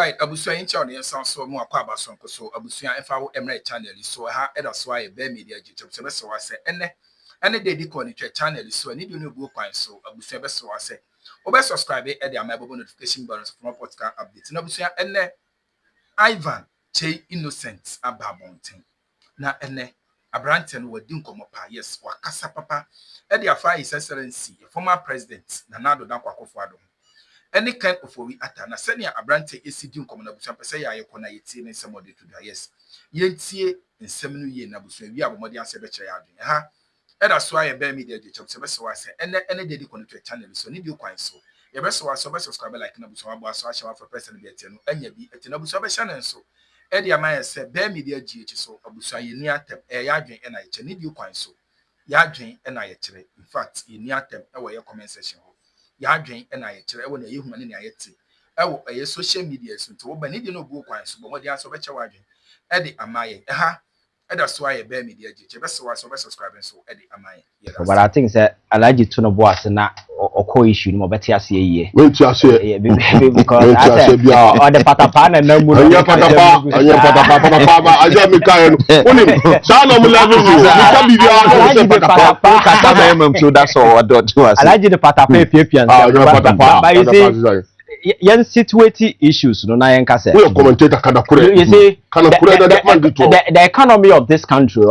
Alright, Abusia in channel and sound so more kwaba sonko so Abusia if I emirate channel so ha that's why be media YouTube so I say ene dey di ko ni channel so ni do no go kwan so Abusia be so I say obe subscribe e dey amabo notification bell for podcast update na Abusia ene Ivan Che Innocent ababonten na ene abrante no wadi nkomo pa yes wakasa papa e dey afa his excellency former president Nana Dankwa Akufo-Addo any kind of Ofori Atta na senior abrante esidi nkomo na busu pese ya yekona yetie ne nsem ode to da yes yentie nsem no ye na busu wi abomode ase be kire ya adwen ha e da so aye be media de chop se be so ase ene dey connect to channel so ni bi kwan so ye be so be subscribe like na busu abo aso ahye for president be etie no anya bi etie na busu be channel so e dey amaye se be media gh so abusu aye ni atem e ya adwen e na ye che ni bi kwan so ya adwen e na ye kire in fact ye ni atem e wo ye comment section ya adwen e na ye kire e wo na ye huma ne na ye te e wo ye social media so to wo ba ni di no bu kwan so bo mo di aso be che wa adwen e dey amaye ha e da so aye be media gh be so be subscribe so e dey amaye but I think say alaji to no bo ase na oko issue no beti ase ye wait you ase because I say o the patapa na namu no anya patapa ba aja mi kai no oni sa no mu level so ka bibia patapa kata na emam so that's all do ase alaji the patapa epian but you see yen situate issues no na yen ka say we commentator you see the economy of this country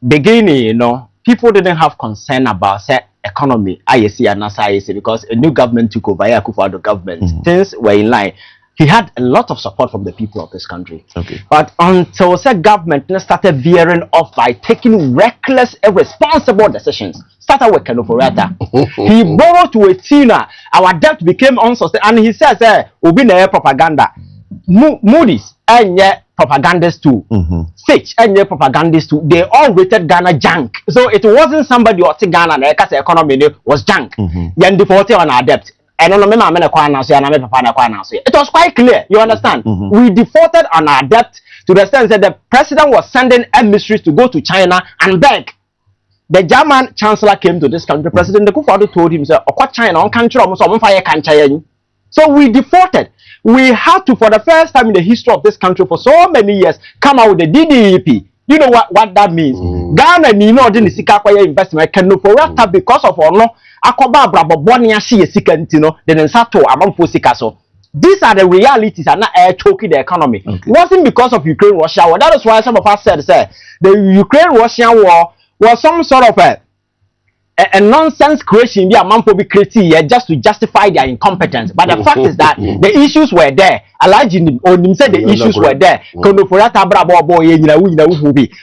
beginning you know people didn't have concern about say economy ISC and ISC because a new government took over Akufo-Addo government. Things were in line. He had a lot of support from the people of this country. Okay. But until the government started veering off by taking reckless, irresponsible decisions, started with Ofori Atta. He borrowed to a tina. Our debt became unsustainable. And he says, "Ubi na propaganda." Moody's and propagandists too. Fitch and propagandists too. They all rated Ghana junk. So it wasn't somebody who said Ghana the economy was junk. Then defaulted on our debt. I don't know, it was quite clear. You understand? We defaulted on our debt to the extent that the president was sending emissaries to go to China and beg. The German chancellor came to this country. President Akufo-Addo told him, China on country almost on fire can't. So we defaulted. We had to, for the first time in the history of this country for so many years, come out with the DDEP. You know what that means? Ghana, you know, didn't see investment. Can no for Atta because of no. Akoba brabo boni ashi sikantino. Then sato among fosikaso. These are the realities and not air choking the economy. It wasn't because of Ukraine-Russia war. That is why some of us said, the Ukraine-Russian war was some sort of a nonsense creation be a man for be created just to justify their incompetence. But the fact is that the issues were there. Allegedly, on said the issues were there.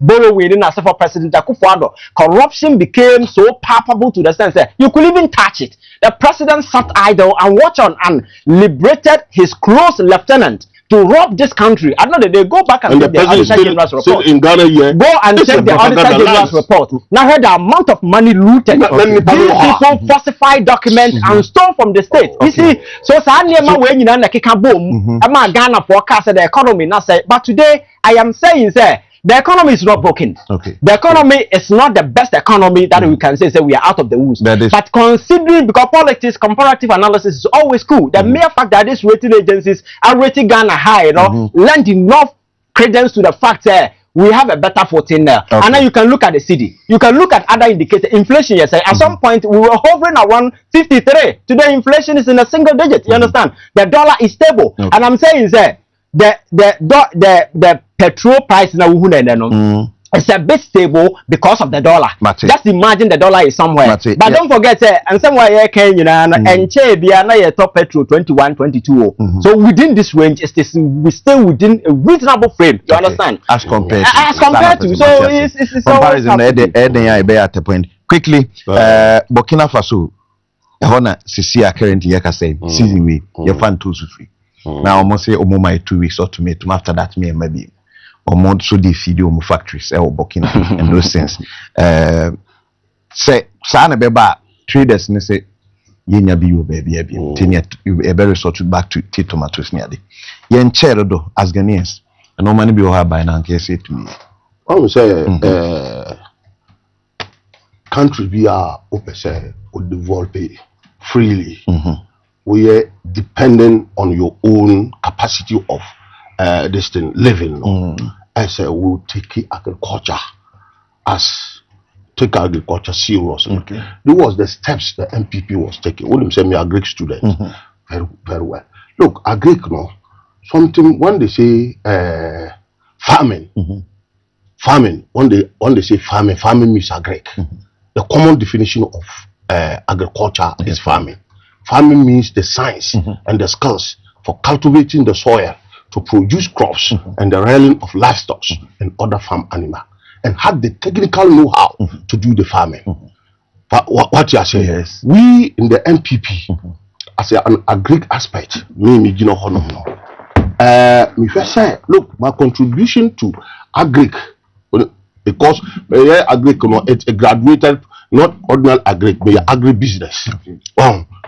Borrowing as for President Akufo-Addo, corruption became so palpable to the sense that you could even touch it. The president sat idle and watched on and liberated his close lieutenant to rob this country. I know that they go back and check the Auditor General's report. In Ghana, go and check the Auditor General's report. Now heard the amount of money looted. These people falsify documents and stole from the state. You see, so when you know boom, I'm Ghana forecast the economy. Now say, but today I am saying, the economy is not broken. The economy is not the best economy that we can say we are out of the woods. But considering, because politics, comparative analysis is always cool. The mere fact that these rating agencies are rating Ghana high, lend enough credence to the fact that we have a better footing there. And then you can look at the city. You can look at other indicators. Inflation, yes. At some point, we were hovering around 53. Today, inflation is in a single digit. You understand? The dollar is stable. And I'm saying that the petrol price now it's a bit stable because of the dollar. Just imagine the dollar is somewhere. But don't forget, and somewhere can and top petrol 21, 22. So within this range, we still within a reasonable frame. You understand? As compared to so it's comparison at the point. Quickly, Burkina Faso, Hona Sisia currently say season we your fan 2 to 3. Now almost say my 2 weeks ultimatum after that maybe or more so they feed you factories or Burkina and those things. Say sana beba traders ne say yenya bi you baby a very sort back to tomatoes near the yen cherodo as Ghanaians and no money be over by now can say to me. I would say country we are open say would develop freely. we are dependent on your own capacity of this thing living. No? I say we'll take agriculture seriously. Okay. There was the steps the MPP was taking. William said me a Greek student. Very, very well. Look, a Greek no something when they say farming. Farming, when they say farming means a Greek. The common definition of agriculture is farming. Farming means the science and the skills for cultivating the soil to produce crops and the rearing of livestock and other farm animals, and have the technical know-how to do the farming. But what you are saying, yes. We in the MPP, as a Greek aspect, me first say, look, my contribution to agric, because agric, it's a graduated, not ordinary agric, but agribusiness.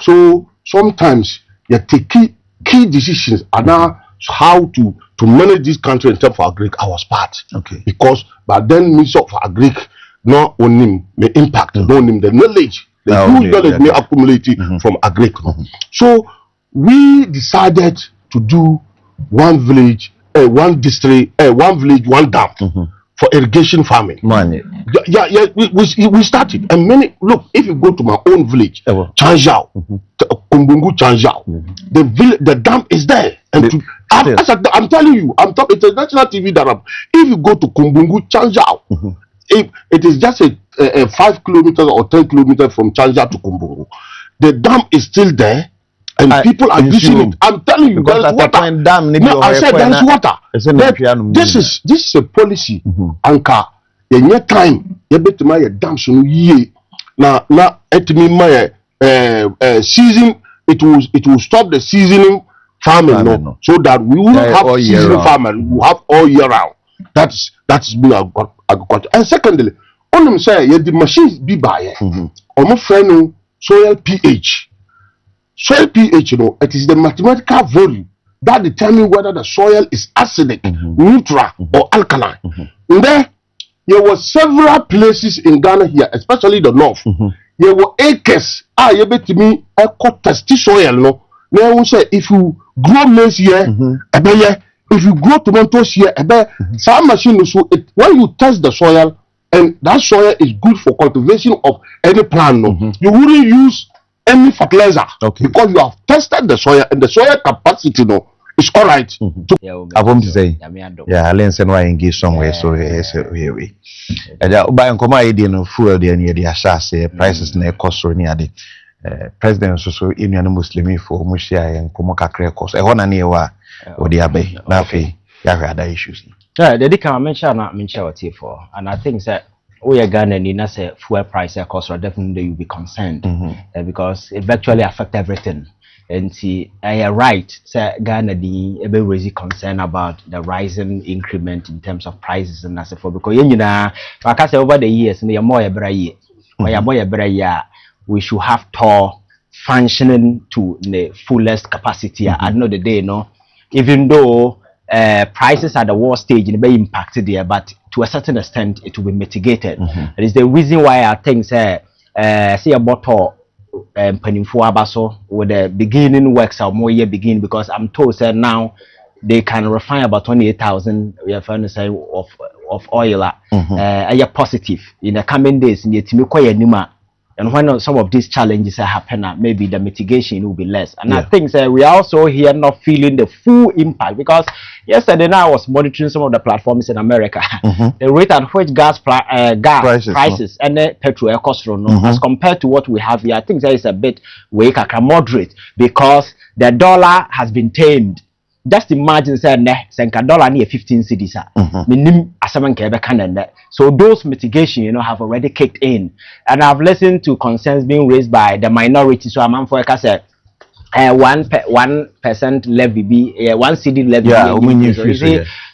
So sometimes you take key decisions and now how to manage this country in terms of agric. I was part, because but then means of agric not only the impact, not only the knowledge, the huge knowledge may accumulate from agric. So we decided to do one village, one district, one village, one dam for irrigation farming. Yeah, we started. And many, look, if you go to my own village, Chanjao, Kumbungu Chanjao, the dam is there. And I'm telling you, it's a national TV that if you go to Kumbungu Chanjao, it is just a 5 kilometers or 10 kilometers from Chanjao to Kumbungu. The dam is still there. And people are using it. I'm telling you, there's water. No, I said there's water. This is a policy. Anka, in time, you bet my dam so ye. Now, at me my season, it will stop the seasoning farming, no, so that we will have seasoning farming. We will have all year round. That's been agriculture. And secondly, on them say the machines be by my friend soil pH. Soil pH, it is the mathematical volume that determines whether the soil is acidic, neutral, or alkaline. And there were several places in Ghana here, especially the north. There were acres. You bet me, I caught testy soil. No, now we say if you grow maize here, if you grow tomatoes here, some machine so when you test the soil and that soil is good for cultivation of any plant, you wouldn't use any fertilizer because you have tested the soil and the soil capacity is all right. I want to say, yeah, let's say why engage somewhere so here we. Buy and come idea no fuel the near the assase prices na cost or near the president so union Muslim for Mushia and Komaka cost. I want to near wa or the abbey. Nafi, ya other issues. Yeah, the dick I mention what here for, and I think that. We are Ghana in say fuel price cost definitely you'll be concerned because it virtually affect everything. And see, I are right. Say Ghana the raising concern about the rising increment in terms of prices and as for because like I say over the years and more every year, we should have TOR functioning to the fullest capacity. I know the day even though prices at the war stage and be impacted there, but to a certain extent it will be mitigated. It is the reason why I think say about Peninfo Abaso with the beginning works are more year begin because I'm told that now they can refine about 28,000 of oil positive in the coming days in the Timiko Nima. And when some of these challenges are happening, maybe the mitigation will be less. And I think we are also here not feeling the full impact because yesterday now I was monitoring some of the platforms in America. The rate at which gas prices and the petrol cost as compared to what we have here, I think there is a bit moderate because the dollar has been tamed. Just imagine saying that dollar near 15 cedis. So those mitigation, have already kicked in, and I've listened to concerns being raised by the minority. So I'm for 1% levy be 1 cedi levy.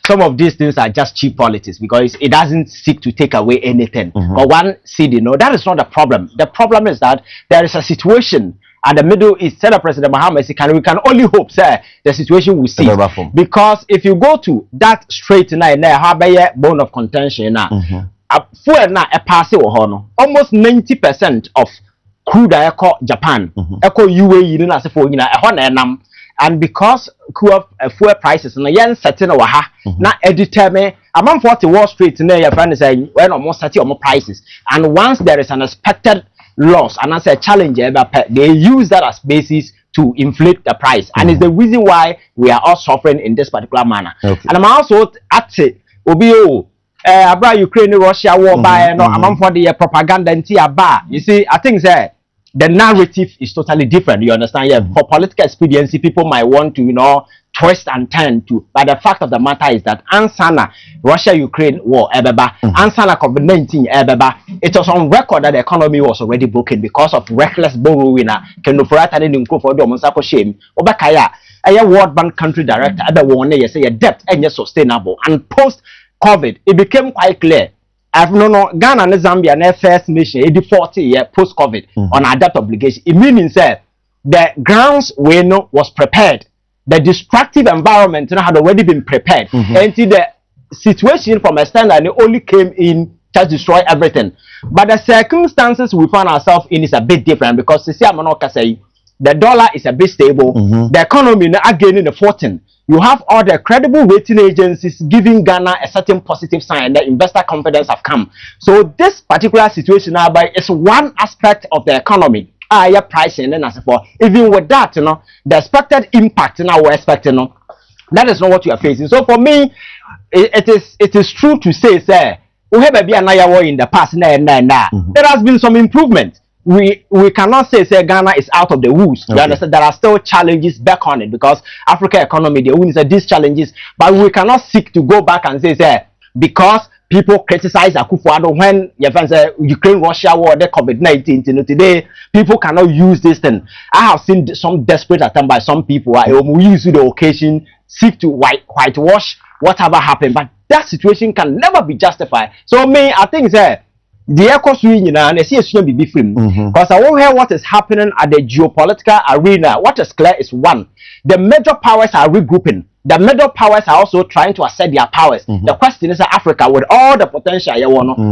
Some of these things are just cheap politics because it doesn't seek to take away anything. But 1 cedi, that is not the problem. The problem is that there is a situation. At the Middle East, Senate President Mohammed, we can only hope that the situation will cease. Because if you go to that straight now, have a bone of contention now. Almost 90% of crude echo Japan, echo UAE in as for enam, and because fuel prices and yen setting over ha, na determine among 40 Wall Street in your friend is saying when almost 30 or more prices, and once there is an expected loss and as a challenge, they use that as basis to inflate the price, and it's the reason why we are all suffering in this particular manner. And I'm also at it, Obio. About Ukraine Russia war by no amount for the propaganda and you see, I think that the narrative is totally different. You understand? Yeah, for political expediency, people might want to, twist and turn to, but the fact of the matter is that Ansana Russia-Ukraine war, Ansana COVID-19, it was on record that the economy was already broken because of reckless borrowing. Can for shame. Obakaya, a World Bank country director, say debt and sustainable and post COVID, it became quite clear. I've no Ghana and Zambia and first nation 40 year post COVID on our debt obligation. It means that the grounds was prepared. The destructive environment had already been prepared. And the situation from a standard only came in to destroy everything. But the circumstances we find ourselves in is a bit different because the dollar is a bit stable. The economy again in the 14. You have all the credible rating agencies giving Ghana a certain positive sign that investor confidence have come. So this particular situation now is one aspect of the economy. Higher pricing and as for even with that, the expected impact now we're expecting, that is not what you are facing. So for me, it is true to say, sir, we have been in the past, there has been some improvement. We cannot say Ghana is out of the woods. You understand? There are still challenges back on it because African economy, the wins are these challenges, but we cannot seek to go back and say because people criticize Akufo-Addo when Ukraine-Russia war, the COVID-19, today people cannot use this thing. I have seen some desperate attempt by some people who use the occasion, seek to whitewash whatever happened, but that situation can never be justified. So I think the echo swing and I see a swing be different because I won't hear what is happening at the geopolitical arena. What is clear is one, the major powers are regrouping. The major powers are also trying to assert their powers. The question is, Africa, with all the potential,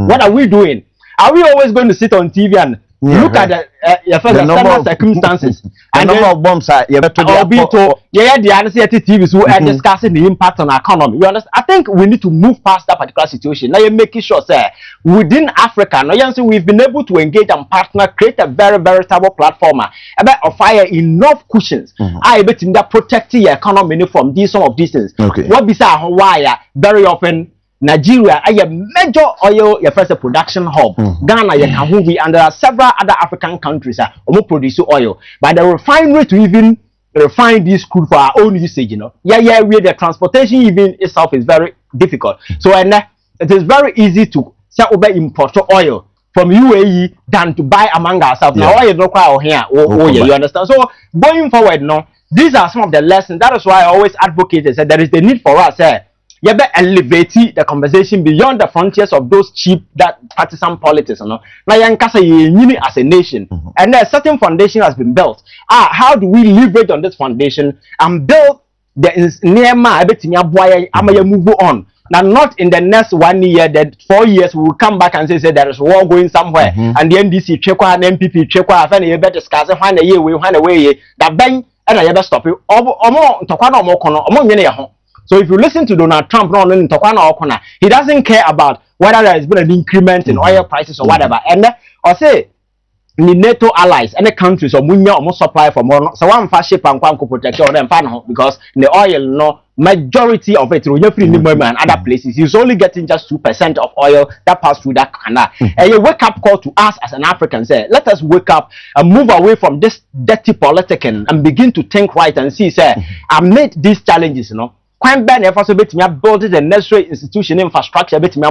what are we doing? Are we always going to sit on TV and look at the number of circumstances and the number of bombs are the other TVs who are discussing the impact on our economy? You understand? I think we need to move past that particular situation. Now you're making sure, sir, within Africa, we've been able to engage and partner, create a very, very stable platform about fire enough cushions. I bet in that protecting your economy from some of these things. What besides Hawaii very often Nigeria is a major oil first production hub. Ghana and there are several other African countries who produce oil. But the refinery to even refine this crude for our own usage, where the transportation even itself is very difficult. So it is very easy to import oil from UAE than to buy among ourselves. Now oil no quite here. You understand? So going forward, these are some of the lessons. That is why I always advocate that there is the need for us you better elevate the conversation beyond the frontiers of those cheap that partisan politics. Now, as a nation, and a certain foundation has been built. How do we leverage on this foundation and build the near move on? Now, not in the next 1 year, that 4 years we will come back and say there is war going somewhere, and the NDC chekwa and MPP chekwa, and you better discuss it, find a year, we find a way that bang, and I ever stop you. So if you listen to Donald Trump, he doesn't care about whether there has been an increment in oil prices or whatever. And or say the NATO allies, any countries or munya almost supply for more. So one fast ship and protect them because the oil, majority of it, and other places, he's only getting just 2% of oil that pass through that canal. And you wake up call to us as an African, say, let us wake up and move away from this dirty politicking and begin to think right and see, say, amid these challenges, When Ben also bet me build the necessary institution infrastructure bet me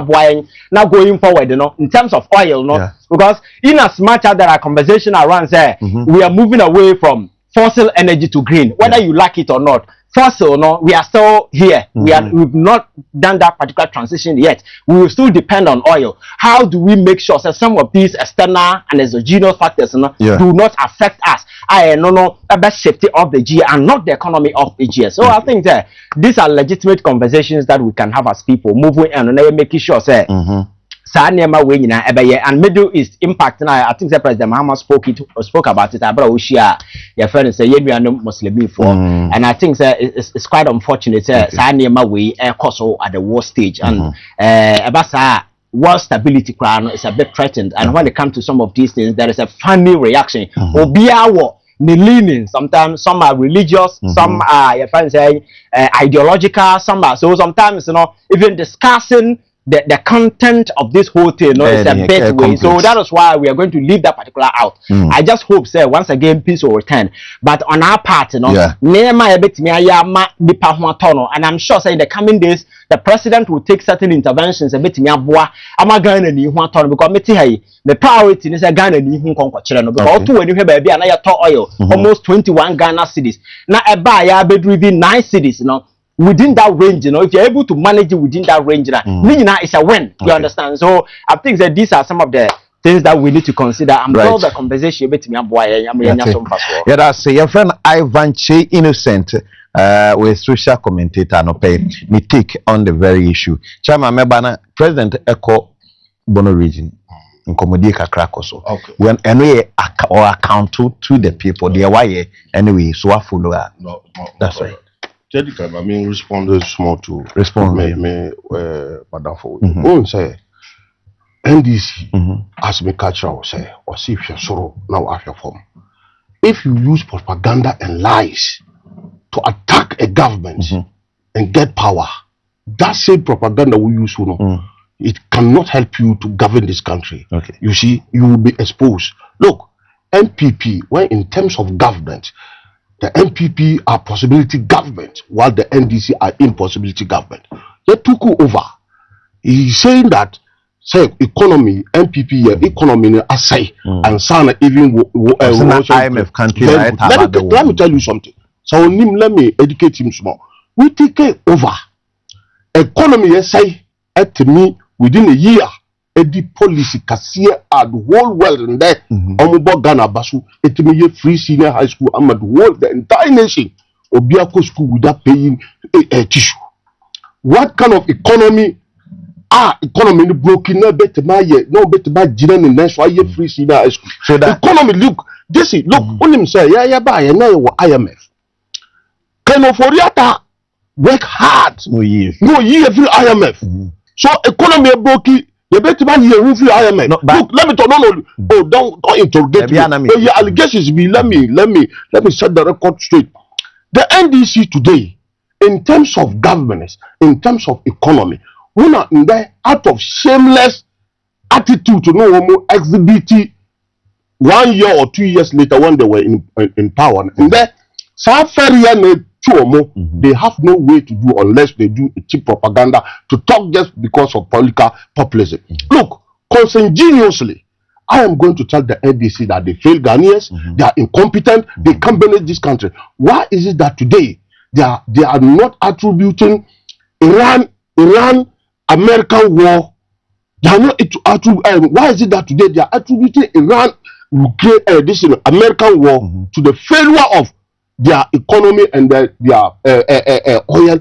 now going forward, in terms of oil, because in as much as there are conversation around say we are moving away from fossil energy to green, whether you like it or not. Fossil, we are still here. We've not done that particular transition yet. We will still depend on oil. How do we make sure that some of these external and exogenous factors do not affect us? About safety of the G and not the economy of the G. So I think these are legitimate conversations that we can have as people moving and making sure saa nneɛma wei nyinaa ɛbɛyɛ and Middle East impact na I think the President Muhammad spoke about it abra oshia your friend say yenuanom Muslimi for and I think it's quite unfortunate saa nneɛma wei so at the war stage and ɛba world stability is a bit threatened and when it comes to some of these things there is a funny reaction obiawo the leaning sometimes some are religious some are your friends say ideological some are so sometimes even discussing the content of this whole thing is a bit way. So that is why we are going to leave that particular out. I just hope say once again peace will return. But on our part, and I'm sure say in the coming days the president will take certain interventions a bit because the priority is a Ghana because two when you have baby and I oil almost 21 Ghana cities. Now a buy be 9 cities, within that range, if you're able to manage it within that range, it's a win. You understand? So I think that these are some of the things that we need to consider. I'm all the conversation with me. Yeah, that's your friend Ivan Che Innocent, with social commentator no pay me take on the very issue. Chama Mebana, President Echo Bono region. In Comedy Kakrakoso. When anyway or account to the people, they why anyway, so I follow that. No, that's right. I mean, respond small to Madam for say NDC as me catch or say or see if you're sorrow now after form. If you use propaganda and lies to attack a government and get power, that same propaganda we use it cannot help you to govern this country. You see, you will be exposed. Look, NPP, when in terms of government, the NPP are possibility government, while the NDC are impossibility government. They took over. He's saying that, say, economy, NPP, economy, aside, and Sana even IMF country. Let me tell you something. So, let me educate him small. We take over. Economy, say, at me within a year. Edi policy kasiye at the whole world in there. Omubo Ghana basu etimiye free senior high school amad world the entire nation obiako school without paying a tissue. What kind of economy? Economy broken no better my no better my jinan in next why free senior high school. So that economy look this is look only him say yeah buy na IMF. Can Ofori Atta work hard? No year every IMF. So economy broken. You better buy your review IMF. Look, let me talk. No, don't interrogate me. Your allegations be let me set the record straight. The NDC today, in terms of governance, in terms of economy, we are in there out of shameless attitude to no exhibit 1 year or 2 years later when they were in power. And there, they have no way to do unless they do a cheap propaganda to talk just because of political populism. Look, consanguineously, I am going to tell the NDC that they fail Ghanaians, they are incompetent, they can't manage this country. Why is it that today they are not attributing Iran American war? They are not why is it that today they are attributing Iran this American war to the failure of their economy and their oil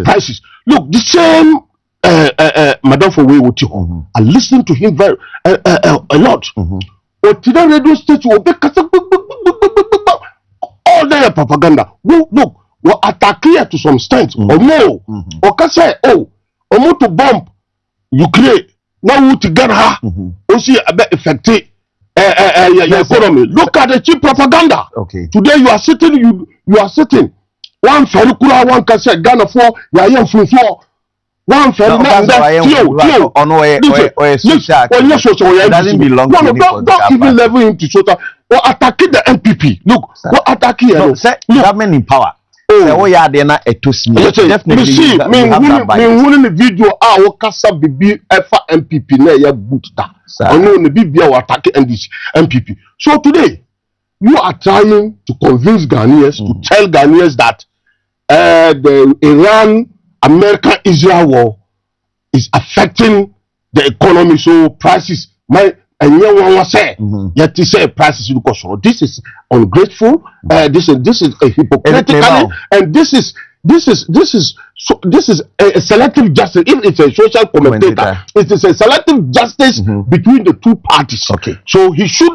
prices. Look, the same Madam for I listened to him very a lot. Otida radio station all their propaganda. Look, we attack here to some extent or no. Or can say, or to bomb Ukraine. Now we together also a bit effective. Economy. Look at the cheap propaganda. Today you are sitting. One ferry kura one can say Ghana for ya from 4. One ferry doesn't belong to me. Don't even level him to social or attacking the NPP. Look, what attacking here? Government in power. Definitely. Me the video our kasa bibi efa MPP na ya booster. Ono ne bibia attack MPP. So today you are trying to convince Ghanaians to tell Ghanaians that the Iran American Israel war is affecting the economy, so prices and you want to say yet to say prices because this is ungrateful. This is a hypocritical, and this is this is a selective justice. If it's a social commentator, it is a selective justice between the two parties. Okay. So he should.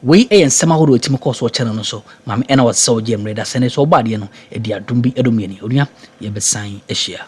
We and some who do course or channel so. Mam, and I was so Jim Reda Senate so body, no, a dear Dumbi Edomini, Unia, ye be sign a share.